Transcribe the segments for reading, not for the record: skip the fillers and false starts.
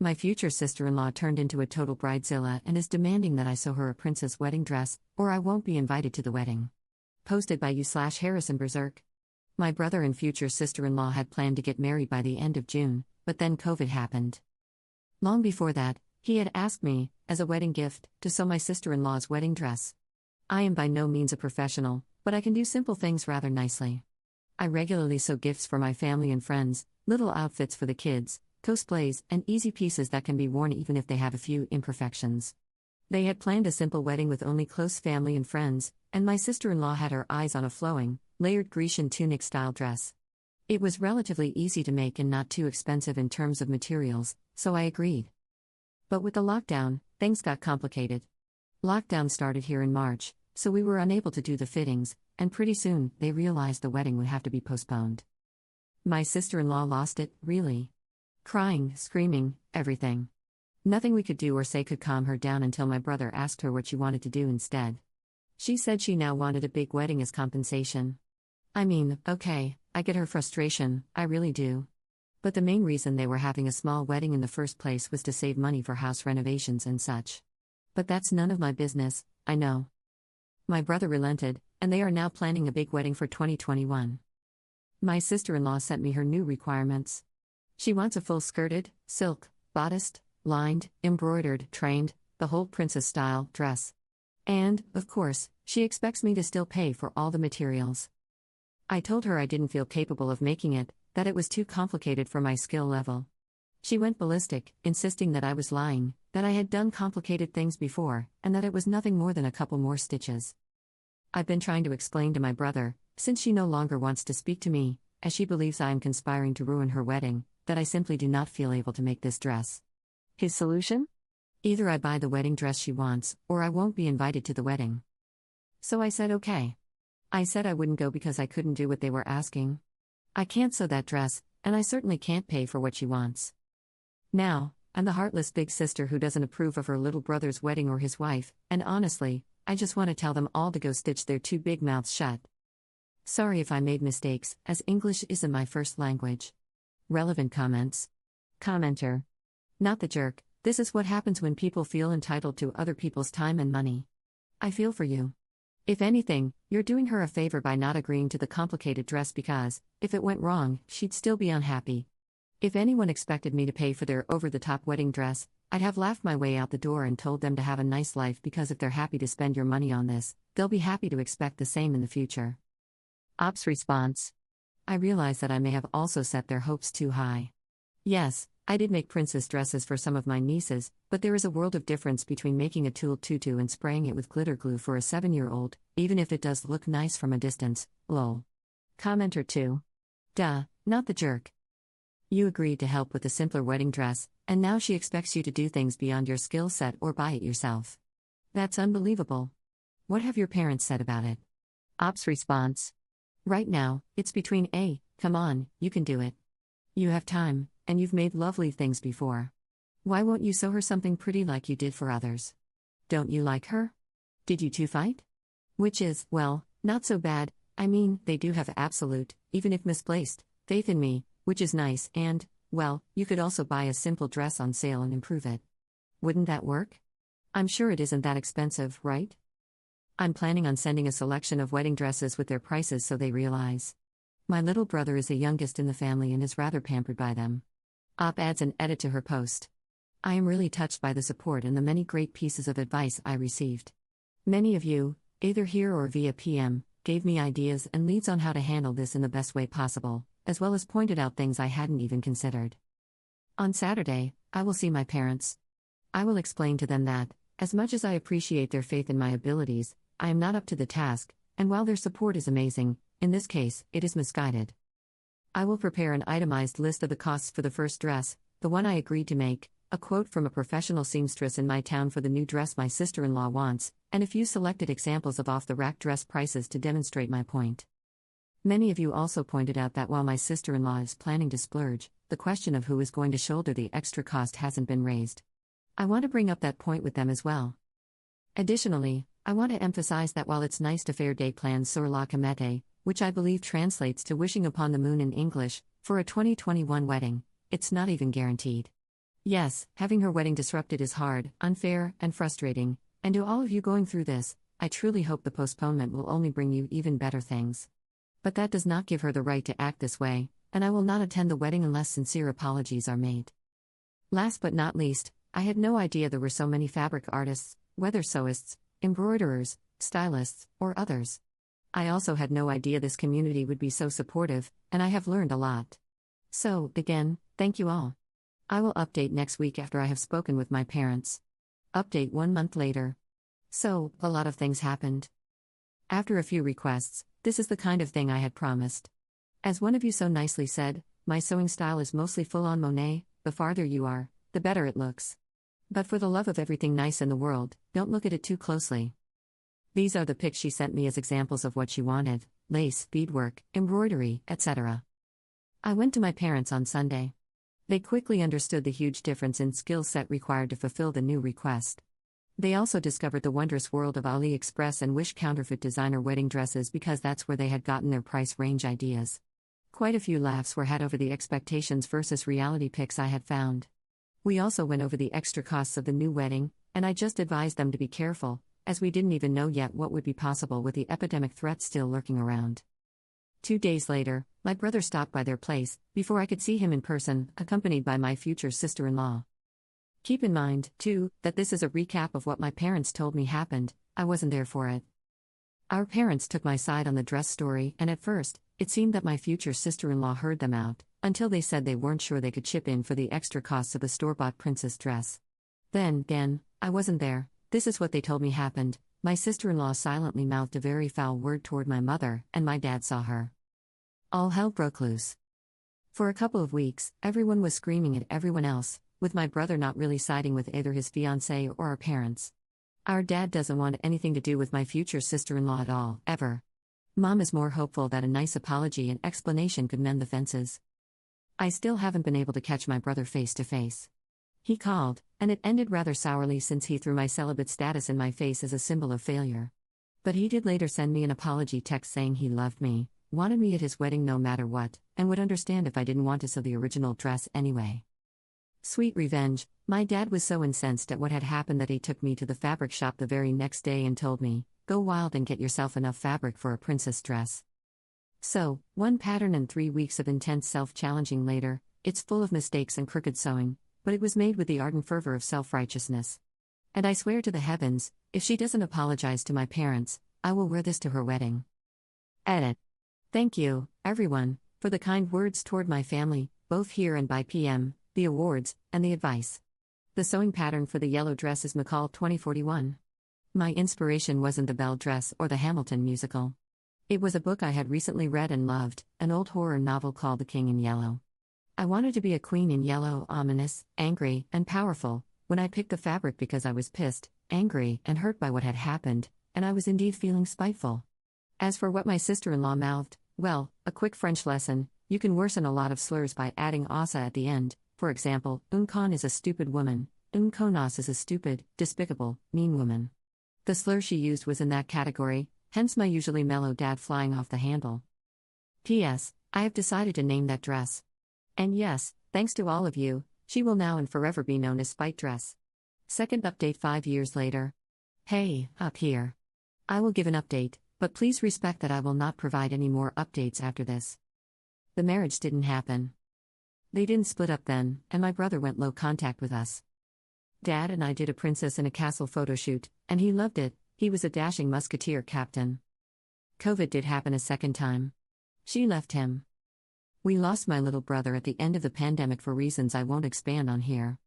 My future sister-in-law turned into a total bridezilla and is demanding that I sew her a princess wedding dress, or I won't be invited to the wedding. Posted by you/Harrison Berserk. My brother and future sister-in-law had planned to get married by the end of June, but then COVID happened. Long before that, he had asked me, as a wedding gift, to sew my sister-in-law's wedding dress. I am by no means a professional, but I can do simple things rather nicely. I regularly sew gifts for my family and friends, little outfits for the kids, cosplays, and easy pieces that can be worn even if they have a few imperfections. They had planned a simple wedding with only close family and friends, and my sister-in-law had her eyes on a flowing, layered Grecian tunic-style dress. It was relatively easy to make and not too expensive in terms of materials, so I agreed. But with the lockdown, things got complicated. Lockdown started here in March, so we were unable to do the fittings, and pretty soon, they realized the wedding would have to be postponed. My sister-in-law lost it, really. Crying, screaming, everything. Nothing we could do or say could calm her down until my brother asked her what she wanted to do instead. She said she now wanted a big wedding as compensation. I mean, okay, I get her frustration, I really do. But the main reason they were having a small wedding in the first place was to save money for house renovations and such. But that's none of my business, I know. My brother relented, and they are now planning a big wedding for 2021. My sister-in-law sent me her new requirements. She wants a full-skirted, silk, bodiced, lined, embroidered, trained, the whole princess-style dress. And, of course, she expects me to still pay for all the materials. I told her I didn't feel capable of making it, that it was too complicated for my skill level. She went ballistic, insisting that I was lying, that I had done complicated things before, and that it was nothing more than a couple more stitches. I've been trying to explain to my brother, since she no longer wants to speak to me, as she believes I am conspiring to ruin her wedding, that I simply do not feel able to make this dress. His solution? Either I buy the wedding dress she wants, or I won't be invited to the wedding. So I said okay. I said I wouldn't go because I couldn't do what they were asking. I can't sew that dress, and I certainly can't pay for what she wants. Now, I'm the heartless big sister who doesn't approve of her little brother's wedding or his wife, and honestly, I just want to tell them all to go stitch their two big mouths shut. Sorry if I made mistakes, as English isn't my first language. Relevant comments. Commenter. Not the jerk, this is what happens when people feel entitled to other people's time and money. I feel for you. If anything, you're doing her a favor by not agreeing to the complicated dress because, if it went wrong, she'd still be unhappy. If anyone expected me to pay for their over-the-top wedding dress, I'd have laughed my way out the door and told them to have a nice life because if they're happy to spend your money on this, they'll be happy to expect the same in the future. Ops response. I realize that I may have also set their hopes too high. Yes, I did make princess dresses for some of my nieces, but there is a world of difference between making a tulle tutu and spraying it with glitter glue for a 7-year-old, even if it does look nice from a distance, lol. Commenter 2. Duh, not the jerk. You agreed to help with a simpler wedding dress, and now she expects you to do things beyond your skill set or buy it yourself. That's unbelievable. What have your parents said about it? Ops response. Right now, it's between come on, you can do it. You have time, and you've made lovely things before. Why won't you sew her something pretty like you did for others? Don't you like her? Did you two fight? Which is, well, not so bad, I mean, they do have absolute, even if misplaced, faith in me, which is nice, and, well, you could also buy a simple dress on sale and improve it. Wouldn't that work? I'm sure it isn't that expensive, right? I'm planning on sending a selection of wedding dresses with their prices so they realize. My little brother is the youngest in the family and is rather pampered by them. Op adds an edit to her post. I am really touched by the support and the many great pieces of advice I received. Many of you, either here or via PM, gave me ideas and leads on how to handle this in the best way possible, as well as pointed out things I hadn't even considered. On Saturday, I will see my parents. I will explain to them that, as much as I appreciate their faith in my abilities, I am not up to the task, and while their support is amazing, in this case, it is misguided. I will prepare an itemized list of the costs for the first dress, the one I agreed to make, a quote from a professional seamstress in my town for the new dress my sister-in-law wants, and a few selected examples of off-the-rack dress prices to demonstrate my point. Many of you also pointed out that while my sister-in-law is planning to splurge, the question of who is going to shoulder the extra cost hasn't been raised. I want to bring up that point with them as well. Additionally, I want to emphasize that while it's nice to faire des plans sur la comète, which I believe translates to wishing upon the moon in English, for a 2021 wedding, it's not even guaranteed. Yes, having her wedding disrupted is hard, unfair, and frustrating, and to all of you going through this, I truly hope the postponement will only bring you even better things. But that does not give her the right to act this way, and I will not attend the wedding unless sincere apologies are made. Last but not least, I had no idea there were so many fabric artists, weather sewists, embroiderers, stylists, or others. I also had no idea this community would be so supportive, and I have learned a lot. So, again, thank you all. I will update next week after I have spoken with my parents. Update 1 month later. So, a lot of things happened. After a few requests, this is the kind of thing I had promised. As one of you so nicely said, my sewing style is mostly full-on Monet, the farther you are, the better it looks. But for the love of everything nice in the world, don't look at it too closely. These are the pics she sent me as examples of what she wanted: lace, beadwork, embroidery, etc. I went to my parents on Sunday. They quickly understood the huge difference in skill set required to fulfill the new request. They also discovered the wondrous world of AliExpress and Wish counterfeit designer wedding dresses because that's where they had gotten their price range ideas. Quite a few laughs were had over the expectations versus reality pics I had found. We also went over the extra costs of the new wedding, and I just advised them to be careful, as we didn't even know yet what would be possible with the epidemic threat still lurking around. 2 days later, my brother stopped by their place, before I could see him in person, accompanied by my future sister-in-law. Keep in mind, too, that this is a recap of what my parents told me happened. I wasn't there for it. Our parents took my side on the dress story, and at first, it seemed that my future sister-in-law heard them out, until they said they weren't sure they could chip in for the extra costs of the store-bought princess dress. Then, again, I wasn't there. This is what they told me happened. My sister-in-law silently mouthed a very foul word toward my mother, and my dad saw her. All hell broke loose. For a couple of weeks, everyone was screaming at everyone else, with my brother not really siding with either his fiancée or our parents. Our dad doesn't want anything to do with my future sister-in-law at all, ever. Mom is more hopeful that a nice apology and explanation could mend the fences. I still haven't been able to catch my brother face to face. He called, and it ended rather sourly since he threw my celibate status in my face as a symbol of failure. But he did later send me an apology text saying he loved me, wanted me at his wedding no matter what, and would understand if I didn't want to sew the original dress anyway. Sweet revenge, my dad was so incensed at what had happened that he took me to the fabric shop the very next day and told me, "Go wild and get yourself enough fabric for a princess dress." So, 1 pattern and 3 weeks of intense self-challenging later, it's full of mistakes and crooked sewing, but it was made with the ardent fervor of self-righteousness. And I swear to the heavens, if she doesn't apologize to my parents, I will wear this to her wedding. Edit. Thank you, everyone, for the kind words toward my family, both here and by PM, the awards, and the advice. The sewing pattern for the yellow dress is McCall 2041. My inspiration wasn't the Belle dress or the Hamilton musical. It was a book I had recently read and loved, an old horror novel called The King in Yellow. I wanted to be a queen in yellow, ominous, angry, and powerful, when I picked the fabric because I was pissed, angry, and hurt by what had happened, and I was indeed feeling spiteful. As for what my sister-in-law mouthed, well, a quick French lesson: you can worsen a lot of slurs by adding asa at the end. For example, une con is a stupid woman, une connasse is a stupid, despicable, mean woman. The slur she used was in that category, hence my usually mellow dad flying off the handle. P.S. I have decided to name that dress. And yes, thanks to all of you, she will now and forever be known as Spite Dress. Second update 5 years later. Hey, up here. I will give an update, but please respect that I will not provide any more updates after this. The marriage didn't happen. They didn't split up then, and my brother went low contact with us. Dad and I did a princess in a castle photo shoot, and he loved it. He was a dashing musketeer captain. COVID did happen a second time. She left him. We lost my little brother at the end of the pandemic for reasons I won't expand on here.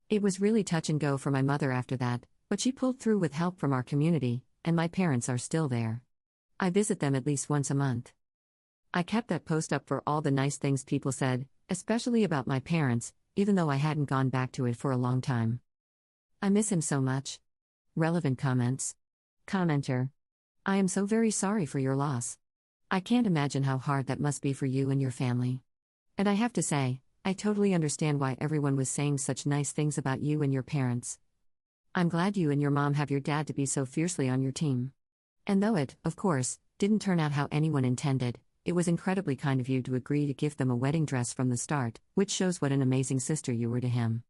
It was really touch and go for my mother after that, but she pulled through with help from our community, and my parents are still there. I visit them at least once a month. I kept that post up for all the nice things people said, especially about my parents, even though I hadn't gone back to it for a long time. I miss him so much. Relevant comments. Commenter. I am so very sorry for your loss. I can't imagine how hard that must be for you and your family. And I have to say, I totally understand why everyone was saying such nice things about you and your parents. I'm glad you and your mom have your dad to be so fiercely on your team. And though it, of course, didn't turn out how anyone intended, it was incredibly kind of you to agree to gift them a wedding dress from the start, which shows what an amazing sister you were to him.